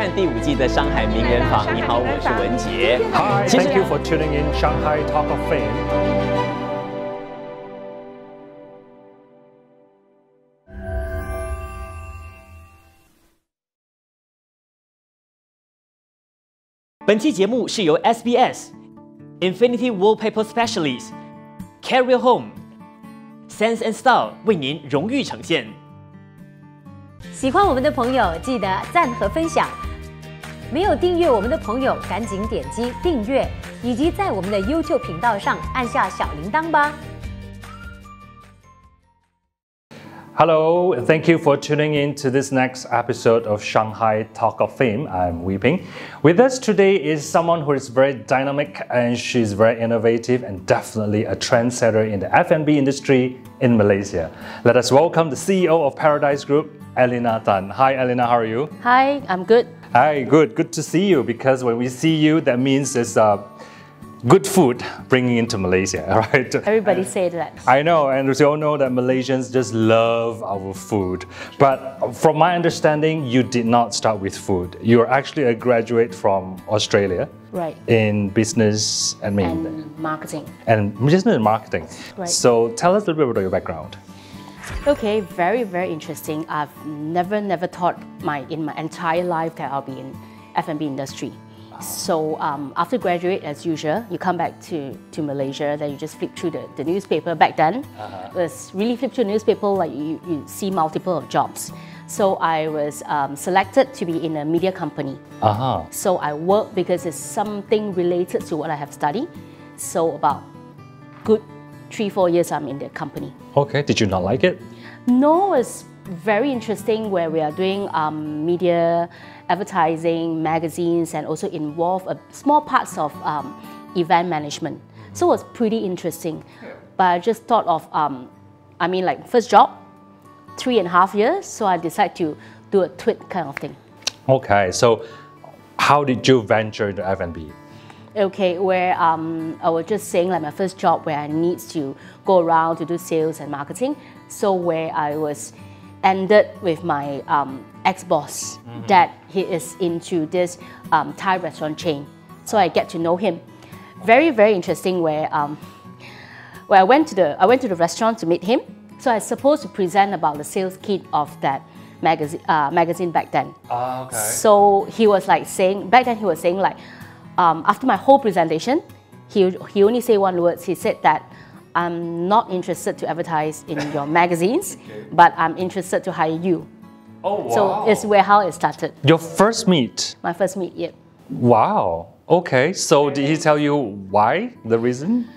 看第5季的上海名人坊。你好，我是文杰。Hi, thank you for tuning in Shanghai Talk of Fame. 本期节目是由 SBS、Infinity Wallpaper Specialist、Carrier Home、Sense and Style 为您荣誉呈现。喜欢我们的朋友记得赞和分享，没有订阅我们的朋友赶紧点击订阅，以及在我们的 YouTube 频道上按下小铃铛吧。Hello, thank you for tuning in to this next episode of Shanghai Talk of Fame. I'm Weeping. With us today is someone who is very dynamic and she's very innovative and definitely a trendsetter in the F&B industry in Malaysia. Let us welcome the CEO of Paradise Group, Elena Tan. Hi, Elena, how are you? Hi, I'm good. Hi, good. Good to see you because when we see you, that means there's good food bringing into Malaysia, right? Everybody say that. I know, and we all know that Malaysians just love our food. But from my understanding, you did not start with food. You're actually a graduate from Australia. Right. In business and marketing. And business and marketing. Right. So tell us a little bit about your background. Okay, very, very interesting. I've never thought in my entire life that I'll be in F&B industry. So after graduate, as usual, you come back to Malaysia, then you just flip through the newspaper. Back then, it was really flip through the newspaper, like you see multiple jobs. So I was selected to be in a media company. So I work because it's something related to what I have studied. So about good 3-4 years I'm in the company. Okay, did you not like it? No, it's very interesting where we are doing media, advertising, magazines, and also involve small parts of event management. So it was pretty interesting. But I just thought of, first job, 3.5 years, so I decided to do a tweak kind of thing. Okay, so how did you venture into F&B? Okay, where I was just saying like my first job where I need to go around to do sales and marketing. So where I was ended with my ex-boss that he is into this Thai restaurant chain. So I get to know him. Very, very interesting where I went to the restaurant to meet him. So I was supposed to present about the sales kit of that magazine back then. Okay. So he was like saying, back then he was saying like, after my whole presentation, he only said one word. He said that I'm not interested to advertise in your magazines, but I'm interested to hire you. Oh, wow. So it's how it started. Your first meet? My first meet, yeah. Wow. Okay, so did he tell you why, the reason?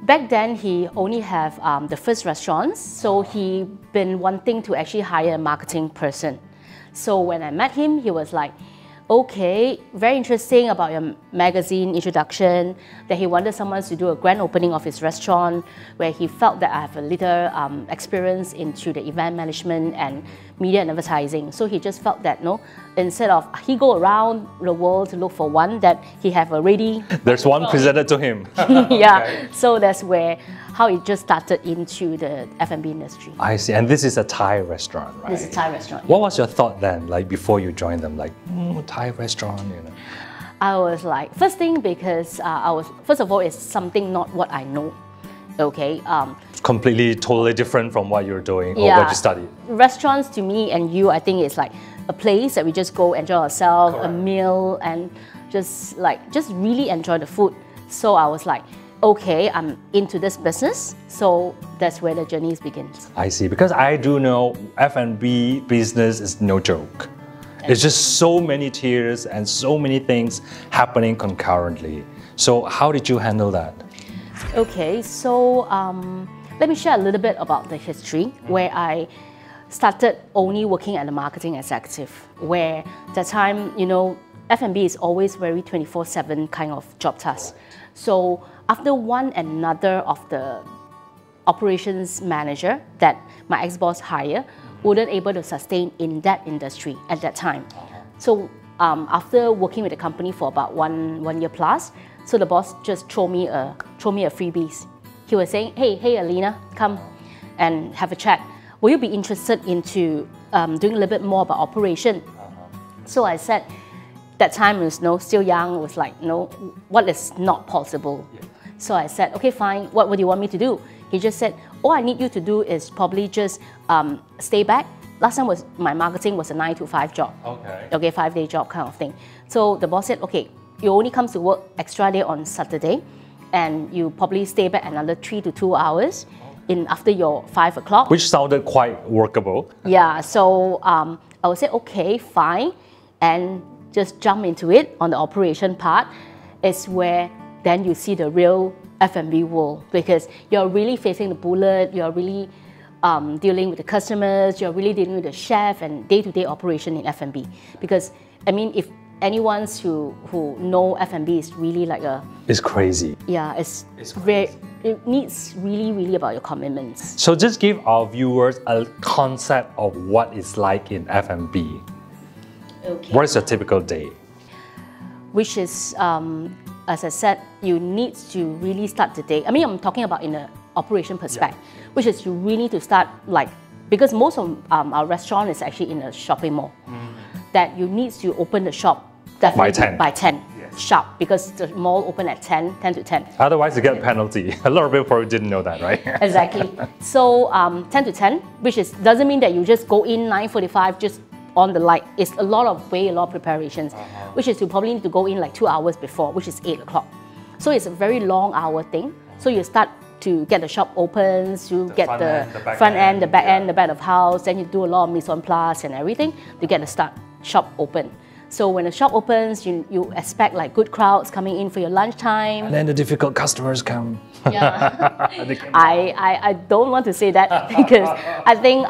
Back then, he only have the first restaurants, so he been wanting to actually hire a marketing person. So when I met him, he was like, okay, very interesting about your magazine introduction, that he wanted someone to do a grand opening of his restaurant, where he felt that I have a little experience into the event management and media and advertising. So he just felt that, instead of he go around the world to look for one, that he have already... There's one presented to him. Yeah, okay. So that's how it just started into the F&B industry. I see, and this is a Thai restaurant, right? This is a Thai restaurant. What was your thought then, like before you joined them, like, Thai restaurant, I was like, first thing, because first of all, it's something not what I know, okay? Completely, totally different from what you're doing or what you studied. Restaurants to me and you, I think it's like a place that we just go enjoy ourselves, a meal, and just really enjoy the food. So I was like, okay, I'm into this business, so that's where the journey begins. I see, because I do know F&B business is no joke. It's just so many tiers and so many things happening concurrently. So how did you handle that? Okay, so let me share a little bit about the history where I started only working as a marketing executive, where that time, F&B is always very 24/7 kind of job task. So after one another of the operations manager that my ex-boss hired wouldn't able to sustain in that industry at that time. So after working with the company for about one year plus, so the boss just throw me a freebies. He was saying, hey Alina, come and have a chat. Will you be interested into doing a little bit more about operation? So I said, that time was still young, was like, what is not possible? Yeah. So I said, okay, fine, what do you want me to do? He just said, all I need you to do is probably just stay back. Last time my marketing was a 9 to 5 job. Okay, 5-day job kind of thing. So the boss said, okay, you only come to work extra day on Saturday, and you probably stay back another 3 to 2 hours after your 5 o'clock. Which sounded quite workable. Yeah, so I would say, okay, fine, and just jump into it. On the operation part is where then you see the real F&B world, because you're really facing the bullet, you're really dealing with the customers, you're really dealing with the chef and day-to-day operation in F&B. Because, I mean, if anyone who know F&B is really like a... It's crazy. Yeah, it's very... It needs really about your commitments. So just give our viewers a concept of what it's like in F&B. Okay. What is your typical day? Which is, as I said, you need to really start the day. I mean, I'm talking about in an operation perspective, which is you really need to start because most of our restaurant is actually in a shopping mall, that you need to open the shop definitely by 10. Sharp, because the mall open at 10 to 10. Otherwise, you get a penalty. A lot of people probably didn't know that, right? Exactly. So 10 to 10, which doesn't mean that you just go in 9:45 just on the light. It's a lot of preparations, which is you probably need to go in like 2 hours before, which is 8 o'clock. So it's a very long hour thing. So you start to get the shop open, you get the front end, the back end, the back of house, then you do a lot of mise en place and everything to get the shop open. So when the shop opens, you expect like good crowds coming in for your lunchtime. And then the difficult customers come. Yeah. I don't want to say that because I think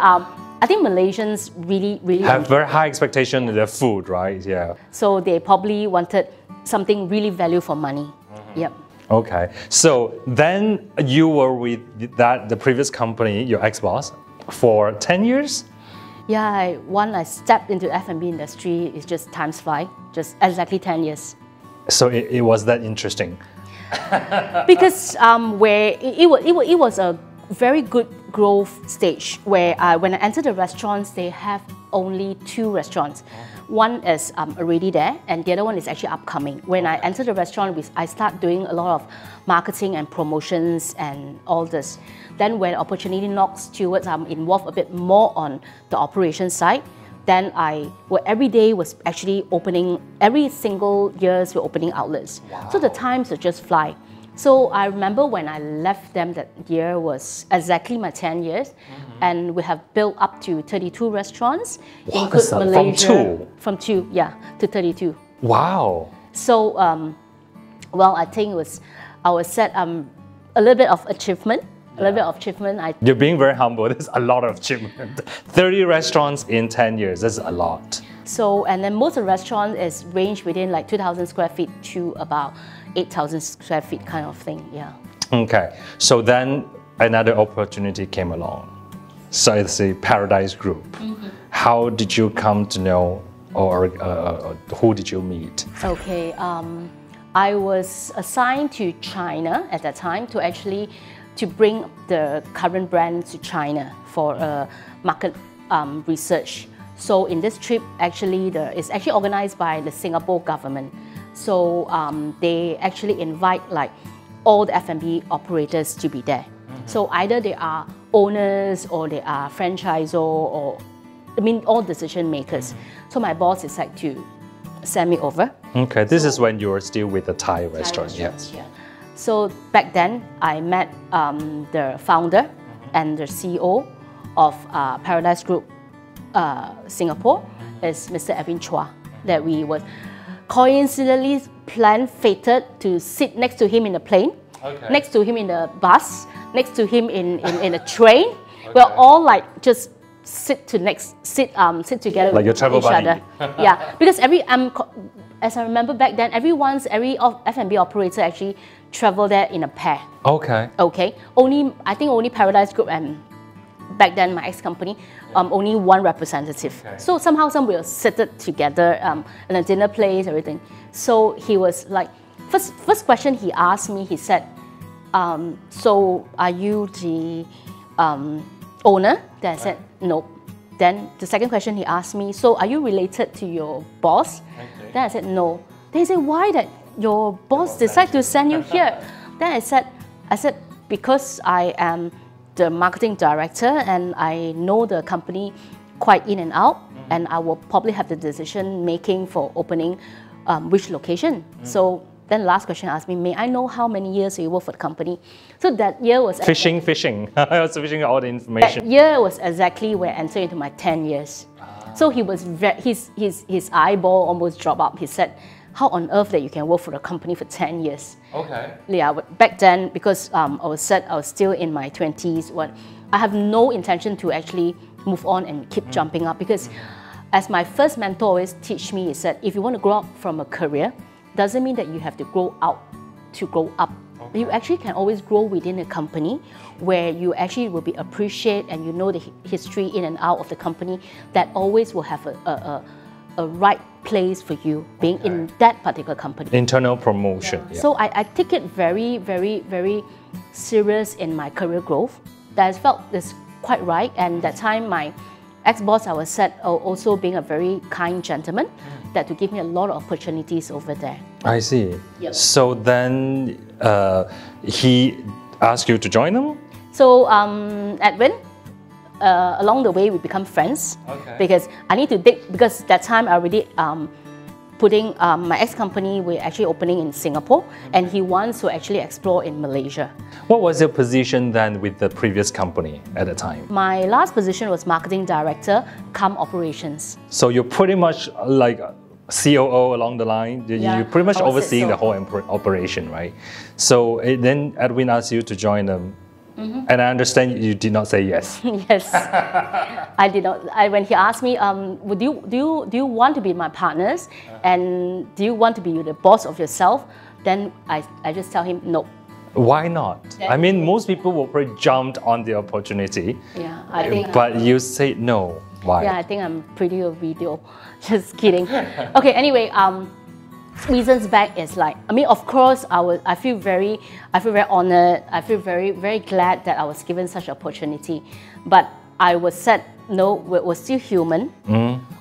Malaysians really have very high expectation in their food, right? Yeah. So they probably wanted something really value for money. Yep. Okay. So then you were with the previous company, your ex-boss, for 10 years? Yeah, when I stepped into F&B industry, it's just times fly, just exactly 10 years. So it was that interesting? Because where it was a very good growth stage where when I entered the restaurants, they have only 2 restaurants. One is already there, and the other one is actually upcoming. When I entered the restaurant, I start doing a lot of marketing and promotions and all this. Then when opportunity knocks towards, I'm involved a bit more on the operation side. Then every day was actually opening, every single years we're opening outlets. Wow. So the times would just fly. So I remember when I left them that year was exactly my 10 years. And we have built up to 32 restaurants. Wow, include Malaysia. From 2, yeah, to 32. Wow. So, well, I think I was set a little bit of achievement. You're being very humble. There's a lot of achievement. 30 restaurants in 10 years. That's a lot. So, and then most of the restaurants is range within like 2,000 square feet to about 8,000 square feet kind of thing, yeah. Okay, so then another opportunity came along. So it's a Paradise Group. How did you come to know, or who did you meet? Okay, I was assigned to China at that time to bring the current brand to China for market research. So in this trip, it's actually organized by the Singapore government. So they actually invite like all the F&B operators to be there. So either they are owners or they are franchisor or all decision makers. So my boss decided to send me over. Okay, this is when you were still with the Thai restaurant, yeah. So back then, I met the founder and the CEO of Paradise Group Singapore, is Mr. Edwin Chua, that we were coincidentally fated to sit next to him in the plane, next to him in the bus, next to him in a train. Okay. We're all like just sit together like with your each other. Yeah, because as I remember back then, every F&B operator actually travel there in a pair. Okay. Okay. I think only Paradise Group and back then my ex-company, only one representative. Okay. So somehow we were seated together in a dinner place, everything. So he was like, first question he asked me, he said, so are you the owner? Then I said, no. then the second question he asked me, so are you related to your boss? Okay. Then I said, no. Then he said, why that your boss decided to send you here? Then I said, because I am the marketing director and I know the company quite in and out, and I will probably have the decision making for opening which location. So then last question asked me, may I know how many years you work for the company? So that year was... Fishing. I was fishing all the information. That year was exactly where I entered into my 10 years. So he was his eyeball almost dropped up. He said, how on earth that you can work for a company for 10 years? Okay. Yeah, but back then, because I was still in my 20s, I have no intention to actually move on and keep jumping up, because as my first mentor always teach me, is that if you want to grow up from a career, doesn't mean that you have to grow out to grow up. Okay. You actually can always grow within a company where you actually will be appreciated and you know the history in and out of the company, that always will have a right place for you being in that particular company. Internal promotion. Yeah. So I take it very, very, very serious in my career growth. That I felt is quite right. And that time my ex-boss, I was said, also being a very kind gentleman, that to give me a lot of opportunities over there. I see. Yep. So then he asked you to join them? So Edwin, along the way we become friends. Okay. Because I need to dig, because that time I already putting my ex-company, we're actually opening in Singapore, and he wants to actually explore in Malaysia. What was your position then with the previous company at the time? My last position was marketing director, cum operations. So you're pretty much like COO along the line. You're pretty much overseeing the whole operation, right? So then Edwin asked you to join them. And I understand you did not say yes. Yes, I did not. When he asked me, do you want to be my partners, and do you want to be the boss of yourself? Then I just tell him no. Why not? I mean, most people will probably jump on the opportunity. Yeah, I think. But you say no. Why? Yeah, I think I'm pretty a video. Just kidding. Okay. Anyway, reasons back is like, I mean, of course, I feel very honored. I feel very glad that I was given such an opportunity. But I was said, no, we're still human.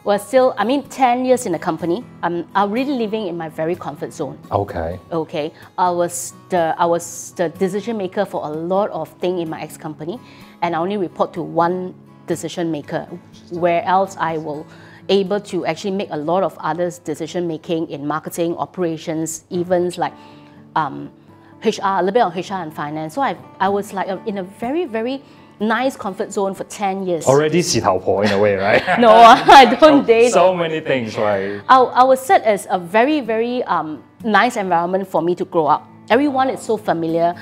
We're still, I mean, 10 years in the company. I'm really living in my very comfort zone. Okay. Okay. I was the decision maker for a lot of things in my ex-company, and I only report to one decision maker, where else I will able to actually make a lot of others decision making in marketing, operations, events like HR, a little bit on HR and finance. So I was like in a very nice comfort zone for 10 years. Already 洗头婆 in a way, right? No, I don't date. So many things, right? I was set as a very nice environment for me to grow up. Everyone is so familiar.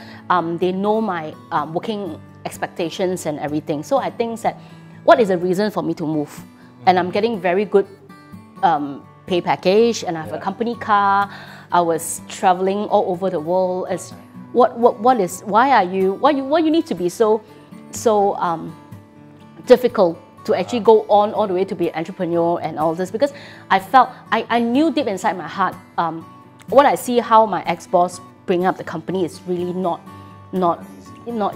They know my working expectations and everything. So I think that what is the reason for me to move? And I'm getting very good pay package, and I have a company car. I was traveling all over the world. As why you need to be so difficult to actually go on all the way to be an entrepreneur and all this? Because I felt I knew deep inside my heart what I see how my ex-boss bring up the company is really not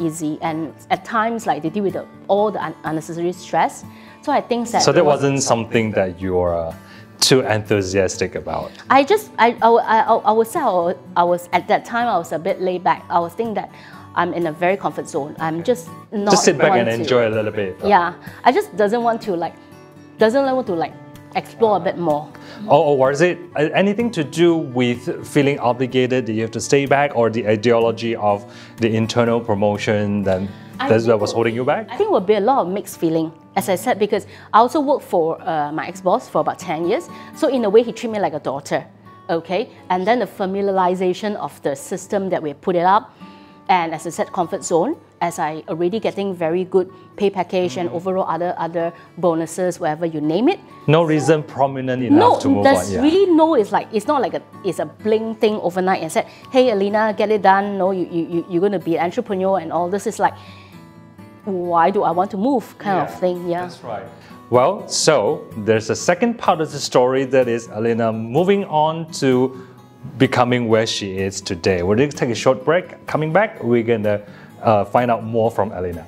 easy, and at times like they deal with all the unnecessary stress. So I think that. So that wasn't something that you were too enthusiastic about. I would say I was at that time I was a bit laid back. I was thinking that I'm in a very comfort zone. I'm just not. Just sit back and enjoy a little bit. Yeah, I just doesn't want to explore a bit more. Or was it anything to do with feeling obligated that you have to stay back, or the ideology of the internal promotion that was holding you back? I think it would be a lot of mixed feeling, as I said, because I also worked for my ex-boss for about 10 years. So in a way, he treated me like a daughter, okay? And then the familiarization of the system that we put it up, and as I said, comfort zone, as I already getting very good pay package and overall other bonuses, whatever you name it. No reason prominent enough to move on. There's really no. It's not like it's a bling thing overnight and said, hey Alina, get it done. No, you're going to be an entrepreneur and all this. Is like, why do I want to move kind of thing? Yeah, that's right. Well, so there's a second part of the story, that is Alina moving on to becoming where she is today. We're going to take a short break. Coming back, we're going to find out more from Alina.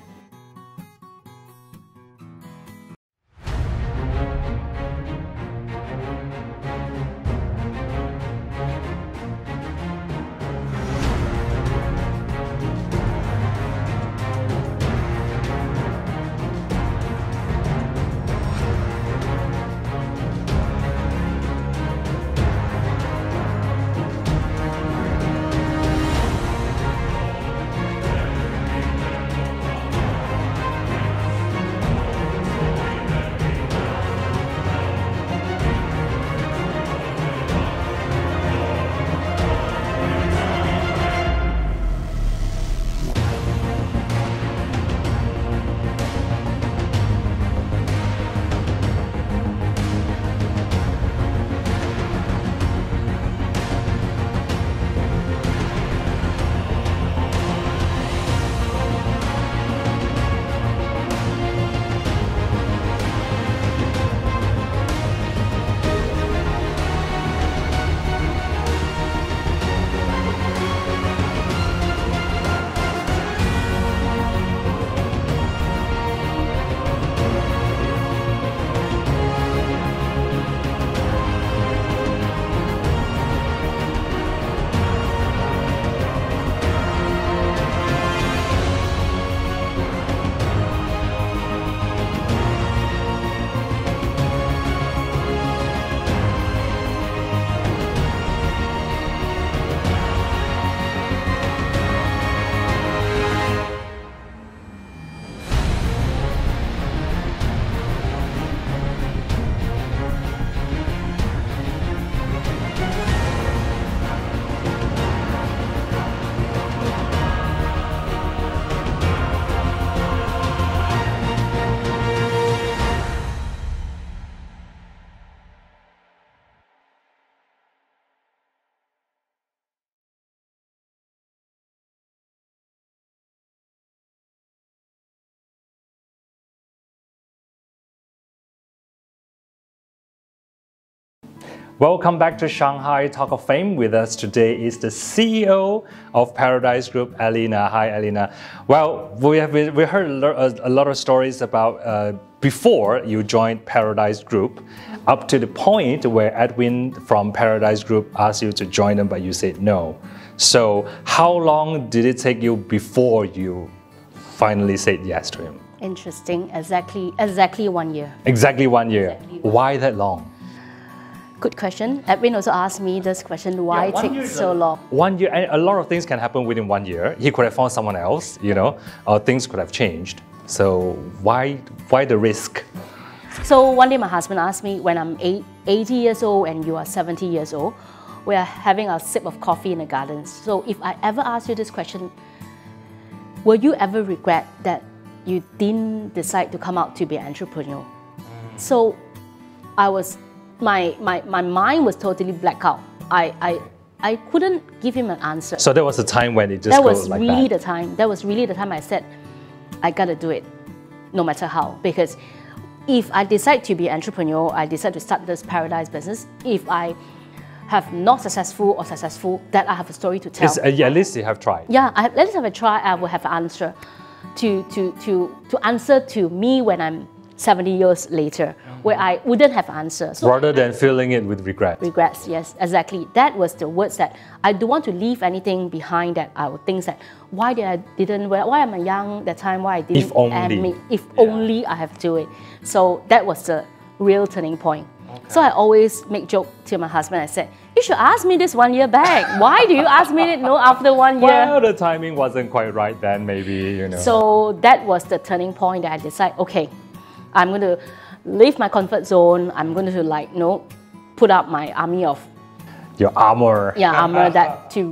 Welcome back to Shanghai Talk of Fame. With us today is the CEO of Paradise Group, Alina. Hi, Alina. Well, we heard a lot of stories about before you joined Paradise Group, up to the point where Edwin from Paradise Group asked you to join them, but you said no. So, how long did it take you before you finally said yes to him? Interesting. Exactly 1 year. Exactly 1 year. Why that long? Good question. Edwin also asked me this question, why it takes so long? 1 year, and a lot of things can happen within 1 year. He could have found someone else, or things could have changed. So why the risk? So one day my husband asked me, when I'm 80 years old and you are 70 years old, we are having a sip of coffee in the gardens. So if I ever ask you this question, will you ever regret that you didn't decide to come out to be an entrepreneur? So my mind was totally black out. I couldn't give him an answer. So that was the time when it just That goes was like really that. the time. That was really the time I said, I gotta do it, no matter how. Because if I decide to be an entrepreneur, I decide to start this Paradise business. If I have not successful or successful, that I have a story to tell. At least you have tried. Yeah, at least have a try. I will have an answer to answer to me when I'm 70 years later, where I wouldn't have an answer. So Rather than filling it with regret. Regrets, yes, exactly. That was the words that I don't want to leave anything behind. That I would think that why am I young that time? Why I didn't? If only. If only I have to do it. So that was the real turning point. Okay. So I always make joke to my husband. I said, you should ask me this 1 year back. Why do you ask me it after 1 year? Well, the timing wasn't quite right then, maybe, So that was the turning point that I decided, okay, I'm going to leave my comfort zone. I'm going to put up my army of your armor. Yeah, armor that to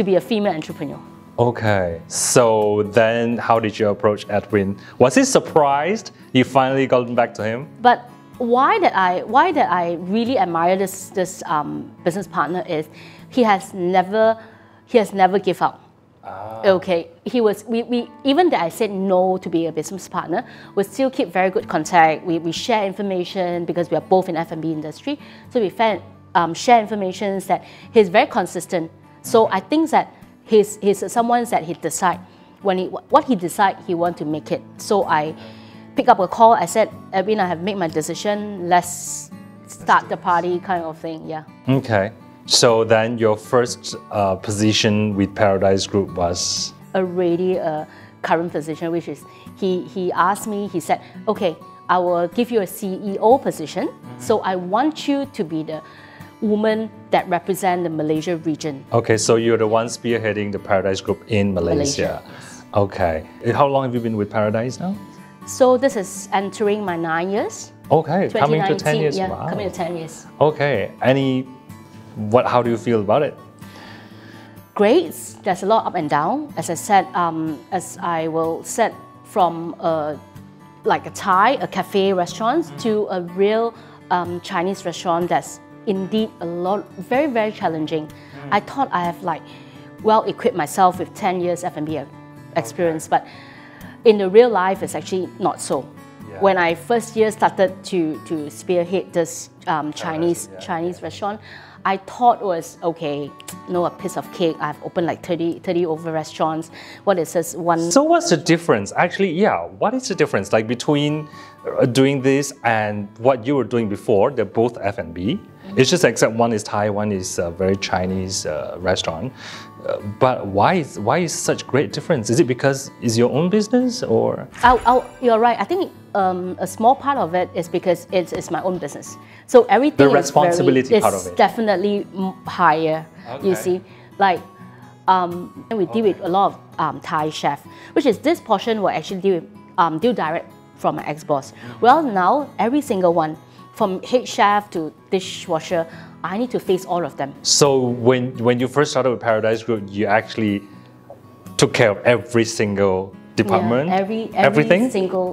be a female entrepreneur. Okay, so then how did you approach Edwin? Was he surprised you finally got back to him? But why that I really admire this business partner is he has never give up. Okay, we even that I said no to be a business partner, we still keep very good contact. We share information because we are both in F&B industry. So we share information that he's very consistent. So I think that he's someone that he decide what he decide he want to make it. So I pick up a call. I said, Edwin, I have made my decision. Let's start the party, kind of thing. Yeah. Okay. So then your first position with Paradise Group was? Already a current position, which is, he asked me, he said, okay, I will give you a CEO position. So I want you to be the woman that represent the Malaysia region. Okay, so you're the one spearheading the Paradise Group in Malaysia. Okay. How long have you been with Paradise now? So this is entering my 9 years. Okay, coming to 10 years. Yeah, wow. coming to 10 years. Okay, how do you feel about it? Great. There's a lot up and down. As I said, as I will set from like a cafe restaurant to a real Chinese restaurant that's indeed very, very challenging. I thought I have well-equipped myself with 10 years F&B experience, but in the real life, it's actually not so. Yeah. When I first year started to spearhead this Chinese restaurant, I thought it was, okay, a piece of cake. I've opened like 30 over restaurants. What is this one? So what's the difference? Actually, yeah, what is the difference between doing this and what you were doing before? They're both F&B. It's just except one is Thai, one is a very Chinese restaurant. But why is such great difference? Is it because it's your own business or? You're right. I think a small part of it is because it's my own business. So everything the responsibility part of it is definitely higher. Okay. You see, we deal with a lot of Thai chef, which is this portion will actually deal direct from my ex-boss. Well, now every single one, from head chef to dishwasher, I need to face all of them. So when you first started with Paradise Group, you actually took care of every single department? Yeah, everything?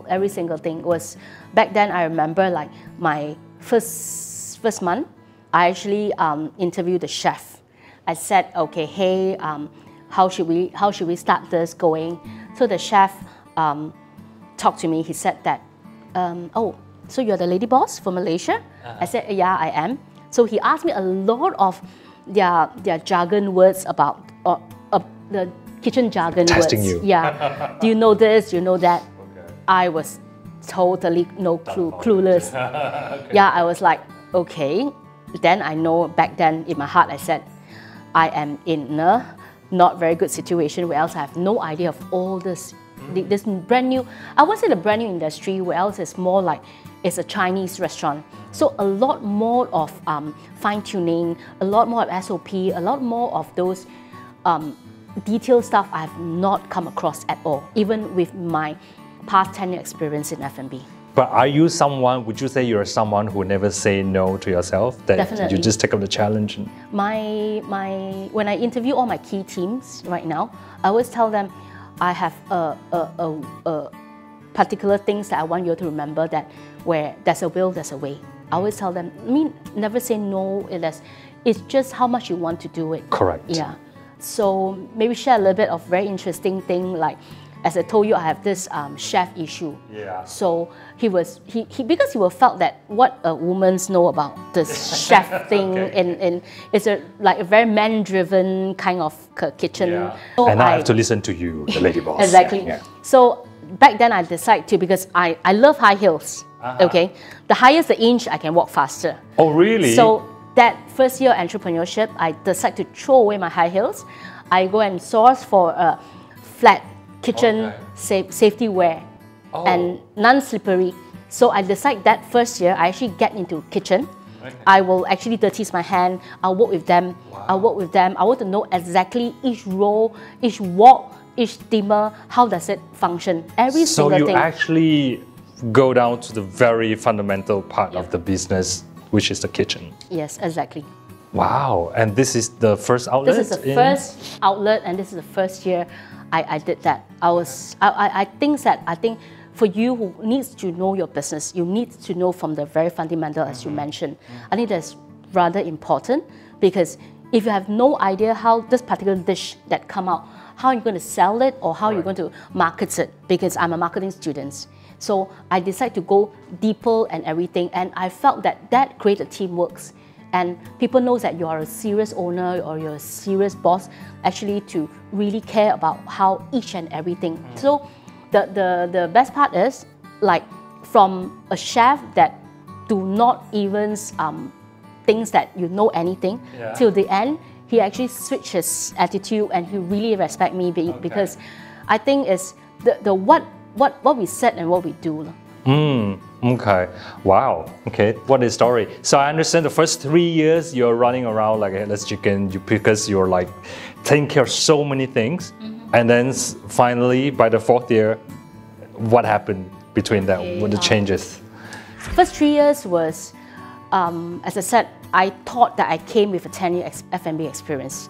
Every single thing was, back then I remember my first month, I actually interviewed the chef. I said, okay, hey, how should we start this going? So the chef talked to me, he said that, so you're the lady boss from Malaysia? I said, yeah, I am. So he asked me a lot of their jargon words about the kitchen jargon Testing words. you. Yeah. Do you know this? Do you know that? Okay. I was totally clueless. Okay. Yeah, I was like, okay. Then I know back then in my heart I said, I am in a not very good situation where else I have no idea of all this. This brand new, I won't say the brand new industry, where else it's more like it's a Chinese restaurant. So a lot more of fine tuning, a lot more of SOP, a lot more of those detailed stuff I have not come across at all, even with my past 10-year experience in F&B. But are you someone, would you say you're someone who never say no to yourself? That Definitely. You just take up the challenge? When I interview all my key teams right now, I always tell them I have a particular things that I want you to remember, that where there's a will, there's a way. I always tell them, never say no, it's just how much you want to do it. Correct. Yeah. So maybe share a little bit of very interesting thing, like, as I told you, I have this chef issue. Yeah. So he because he felt that what a woman's know about this chef thing, and it's a very man-driven kind of kitchen. Yeah. So and I have to listen to you, the lady boss. Exactly. Yeah. So back then I decided to, because I love high heels. Okay, the highest the inch I can walk faster. Oh really? So that first year entrepreneurship, I decided to throw away my high heels. I go and source for a flat kitchen safety wear and non-slippery. So I decide that first year I actually get into kitchen. I will actually dirty my hand. I'll work with them. I'll work with them. I want to know exactly each roll, each wok, each steamer, how does it function? Every single thing. So you actually go down to the very fundamental part of the business, which is the kitchen. Yes, exactly. Wow, and this is the first outlet? This is the first outlet, and this is the first year I did that. I think for you who needs to know your business, you need to know from the very fundamental, as you mentioned. I think that's rather important, because if you have no idea how this particular dish that come out, how you're going to sell it or how you're going to market it, because I'm a marketing student. So I decided to go deeper and everything, and I felt that created teamwork. And people know that you are a serious owner or you're a serious boss, actually to really care about how each and everything. So the best part is, like, from a chef that do not even thinks that you know anything, till the end, he actually switched his attitude and he really respect me because I think it's the what we said and what we do. Okay. Wow. Okay. What a story. So I understand the first 3 years you're running around like a headless chicken because you're like taking care of so many things, and then finally by the 4th year, what happened between that? What the changes? First 3 years was, as I said, I thought that I came with a 10-year F&B experience.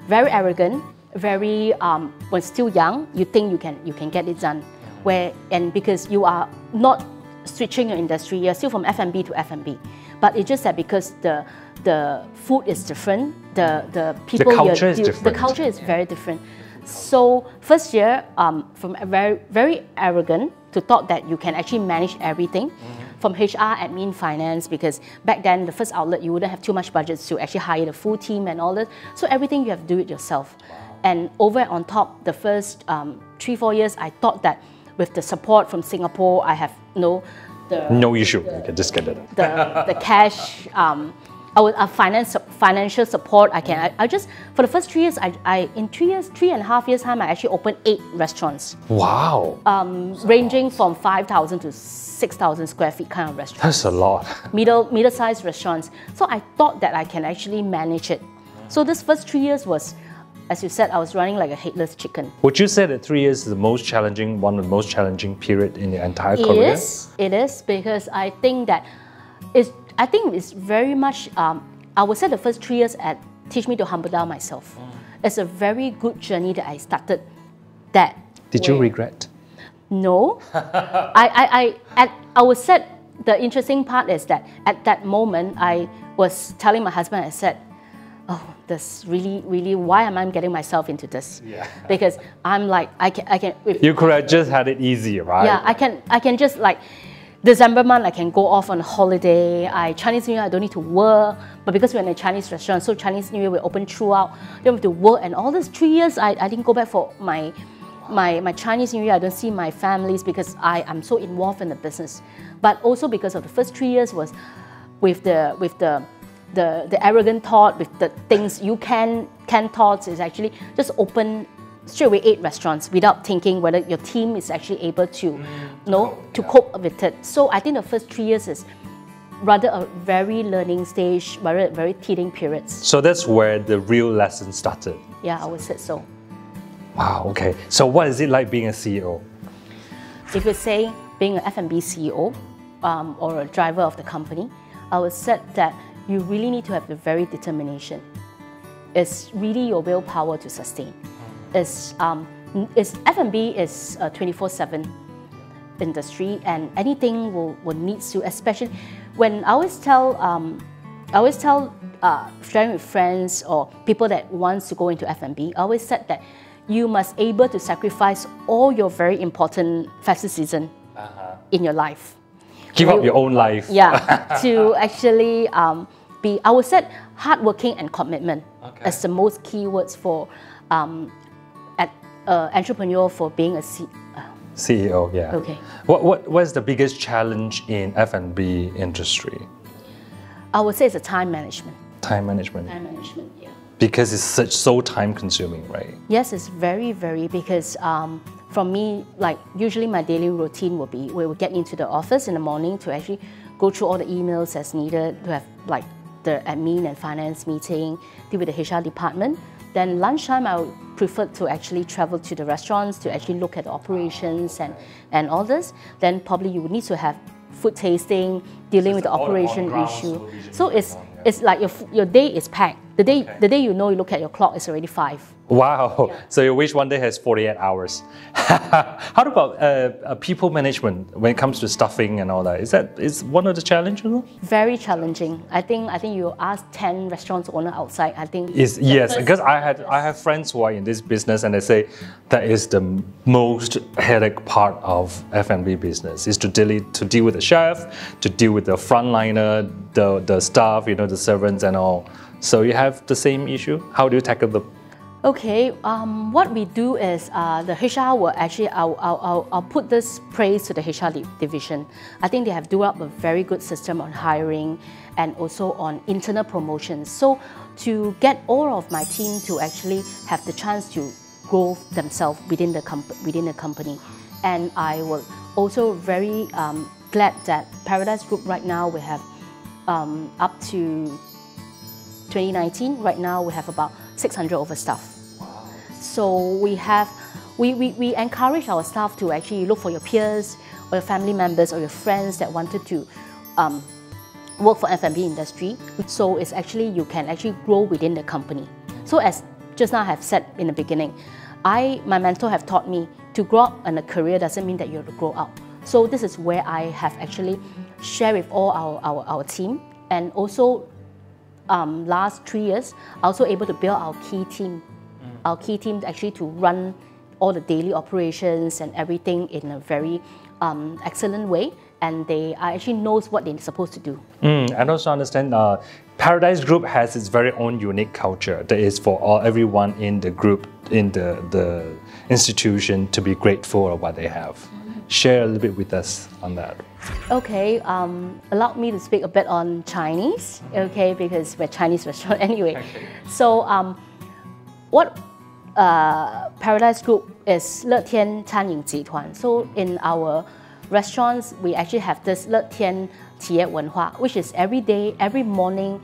Very arrogant. Very when still young, you think you can get it done. And because you are not switching your industry, you're still from F&B to F&B. But it's just that because the food is different, the people, the culture is very different. So first year, from very, very arrogant to thought that you can actually manage everything, from HR, admin, finance, because back then the first outlet you wouldn't have too much budgets to actually hire the full team and all that. So everything you have to do it yourself. And over and on top, the first 3-4 years, I thought that with the support from Singapore, I have no issue. You can just get it. The cash, financial support. I just for the first 3 years, in 3.5 years time, I actually opened 8 restaurants. Wow. Ranging from 5,000 to 6,000 square feet kind of restaurants. That's a lot. Middle-sized restaurants. So I thought that I can actually manage it. So this first 3 years was, as you said, I was running like a headless chicken. Would you say that 3 years is the most challenging, one of the most challenging period in your entire career? It is, because I think it's very much, I would say the first 3 years teach me to humble down myself. It's a very good journey that I started that. Did you regret? No. I would say the interesting part is that at that moment, I was telling my husband, I said, oh, this really, why am I getting myself into this? Yeah. Because I'm like, I can. You could have just had it easy, right? Yeah, I can just like, December month, I can go off on a holiday. Chinese New Year, I don't need to work. But because we're in a Chinese restaurant, so Chinese New Year, we're open throughout. Don't have to work. And all these 3 years, I didn't go back for my Chinese New Year. I don't see my families because I am so involved in the business. But also because of the first 3 years was with the arrogant thought, with the things you can thoughts is actually just open straight away 8 restaurants without thinking whether your team is actually able to, to cope with it. So I think the first 3 years is rather a very learning stage, very teething periods. So that's where the real lesson started. Yeah, I would say so. Wow, okay. So what is it like being a CEO? If you say being an F&B CEO or a driver of the company, I would say that you really need to have the very determination. It's really your willpower to sustain. F&B is a 24/7 industry, and anything will need to, especially when I always tell sharing with friends or people that wants to go into F&B, I always said that you must able to sacrifice all your very important festive season in your life. Give up your own life. Yeah, to actually be, I would say, hardworking and commitment as the most key words for entrepreneur for being a CEO. Yeah. Okay. What is the biggest challenge in F&B industry? I would say it's a time management. Time management. Time management, yeah. Because it's so time consuming, right? Yes, it's very, very, because for me, like usually my daily routine will be, we will get into the office in the morning to actually go through all the emails as needed, to have like the admin and finance meeting, deal with the HR department. Then lunchtime, I would prefer to actually travel to the restaurants to actually look at the operations and all this. Then probably you would need to have food tasting, dealing with the operation issue. So it's like your day is packed. The day you know, you look at your clock, it's already 5. Wow. Yeah. So your wish one day has 48 hours. How about people management when it comes to staffing and all that? Is one of the challenges? Very challenging. I think you ask 10 restaurants owner outside. I think yes, because I have friends who are in this business and they say that is the most headache part of F&B business is to deal with the chef, to deal with the frontliner, the staff, the servants and all. So you have the same issue. How do you tackle them? Okay, what we do is the HR will actually, I'll put this praise to the HR division. I think they have developed a very good system on hiring and also on internal promotions. So to get all of my team to actually have the chance to grow themselves within the company. And I was also very glad that Paradise Group right now we have up to 2019, right now we have about 600 overstaff. Wow. So we encourage our staff to actually look for your peers or your family members or your friends that wanted to work for F&B industry. So it's actually, you can actually grow within the company. So as just now I have said in the beginning, my mentor have taught me to grow up in a career doesn't mean that you have to grow up. So this is where I have actually shared with all our team, and also last 3 years, also able to build our key team. Our key team actually to run all the daily operations and everything in a very excellent way, and they actually knows what they're supposed to do. And also understand Paradise Group has its very own unique culture that is for everyone in the group, in the institution to be grateful of what they have. Share a little bit with us on that. Okay, allow me to speak a bit on Chinese, okay, because we're a Chinese restaurant anyway. Okay. So what Paradise Group is 乐天餐饮集团. So in our restaurants, we actually have this 乐天企业文化, which is every day, every morning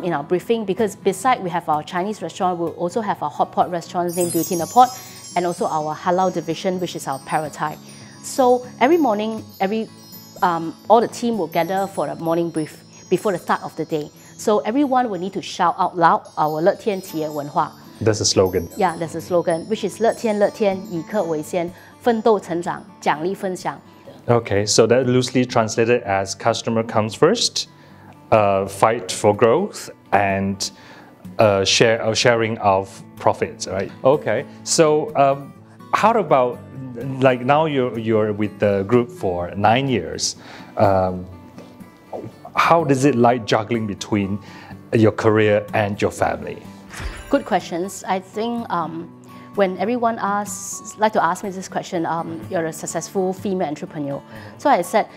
in our briefing, because beside we have our Chinese restaurant, we also have our hot pot restaurants named Beauty in the Pot, and also our halal division, which is our Parathai. So every morning, all the team will gather for a morning brief before the start of the day. So everyone will need to shout out loud our 乐天企业文化. That's a slogan. Yeah, that's a slogan, which is 乐天乐天以客为先奋斗成长奖励分享. Okay, so that loosely translated as customer comes first, fight for growth, and sharing of profits, right? Okay, so how about, like now you're with the group for 9 years. How is it like juggling between your career and your family? Good questions. I think when everyone like to ask me this question, you're a successful female entrepreneur. So I said,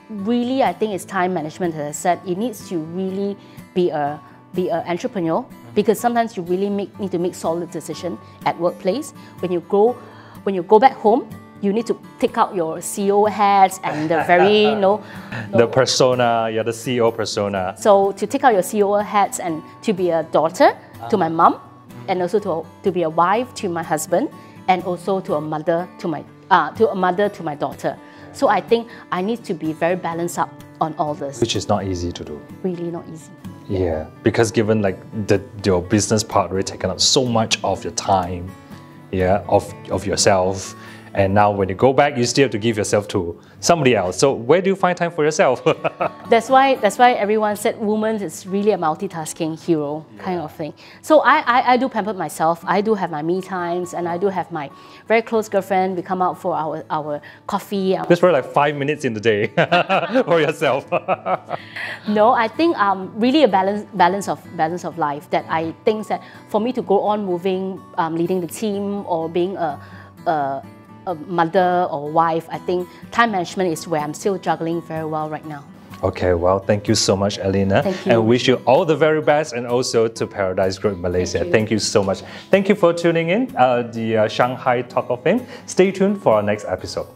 really, I think it's time management. As I said, it needs to really be an entrepreneur, because sometimes you really need to make solid decisions at workplace. When you go back home, you need to take out your CEO hats and the very, the persona, you're the CEO persona. So to take out your CEO hats and to be a daughter to my mom, and also to be a wife to my husband, and also to a mother to my daughter. So I think I need to be very balanced up on all this. Which is not easy to do. Really not easy. Yeah, because given like your business part really taken up so much of your time, of yourself. And now when you go back, you still have to give yourself to somebody else. So where do you find time for yourself? That's why everyone said woman is really a multitasking hero kind of thing. So I do pamper myself. I do have my me times, and I do have my very close girlfriend. We come out for our coffee. That's probably like 5 minutes in the day for yourself. No, I think really a balance of life, that I think that for me to go on moving, leading the team, or being a mother or wife, I think time management is where I'm still juggling very well right now. Okay, well, thank you so much, Elena. Thank you. And wish you all the very best, and also to Paradise Group Malaysia. Thank you so much. Thank you for tuning in the Shanghai Talk of Fame. Stay tuned for our next episode.